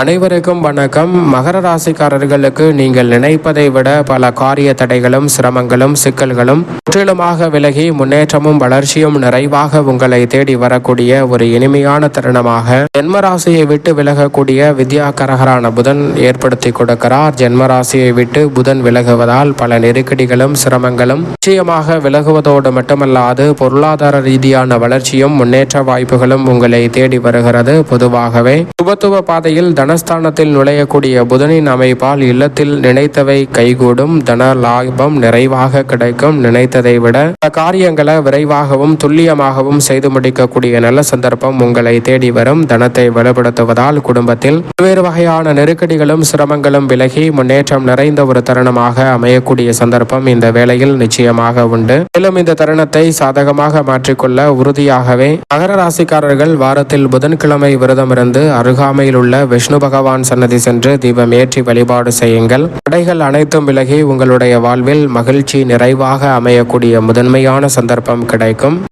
அனைவருக்கும் வணக்கம். மகர ராசிக்காரர்களுக்கு நீங்கள் நினைப்பதை விட பல காரிய தடைகளும் சிரமங்களும் சிக்கல்களும் முற்றிலுமாக விலகி முன்னேற்றமும் வளர்ச்சியும் நிறைவாக உங்களை தேடி வரக்கூடிய ஒரு இனிமையான தருணமாக ஜென்மராசியை விட்டு விலகக்கூடிய வித்யாகரகரான புதன் ஏற்படுத்தி கொடுக்கிறார். ஜென்மராசியை விட்டு புதன் விலகுவதால் பல நெருக்கடிகளும் சிரமங்களும் நிச்சயமாக விலகுவதோடு மட்டுமல்லாது பொருளாதார ரீதியான வளர்ச்சியும் முன்னேற்ற வாய்ப்புகளும் உங்களை தேடி வருகிறது. பொதுவாகவே சுபத்துவ பாதையில் தனஸ்தானத்தில் நுழையக்கூடிய புதனின் அமைப்பால் இல்லத்தில் நினைத்தவை கைகூடும், தன லாபம் நிறைவாக கிடைக்கும். நினைத்ததை விட காரியங்களை விரைவாகவும் துல்லியமாகவும் செய்து முடிக்கக்கூடிய நல்ல சந்தர்ப்பம் உங்களை தேடி வரும். தனத்தை வலுப்படுத்துவதால் குடும்பத்தில் பல்வேறு வகையான நெருக்கடிகளும் சிரமங்களும் விலகி முன்னேற்றம் நிறைந்த ஒரு தருணமாக அமையக்கூடிய சந்தர்ப்பம் இந்த வேளையில் நிச்சயமாக உண்டு. மேலும் இந்த தருணத்தை சாதகமாக மாற்றிக்கொள்ள உறுதியாகவே மகர ராசிக்காரர்கள் வாரத்தில் புதன்கிழமை விரதமிருந்து அருகாமையில் உள்ள விஷ்ணு பகவான் சன்னதி சென்று தீபம் ஏற்றி வழிபாடு செய்யுங்கள். தடைகள் அனைத்தும் விலகி உங்களுடைய வாழ்வில் மகிழ்ச்சி நிறைவாக அமையக்கூடிய முதன்மையான சந்தர்ப்பம் கிடைக்கும்.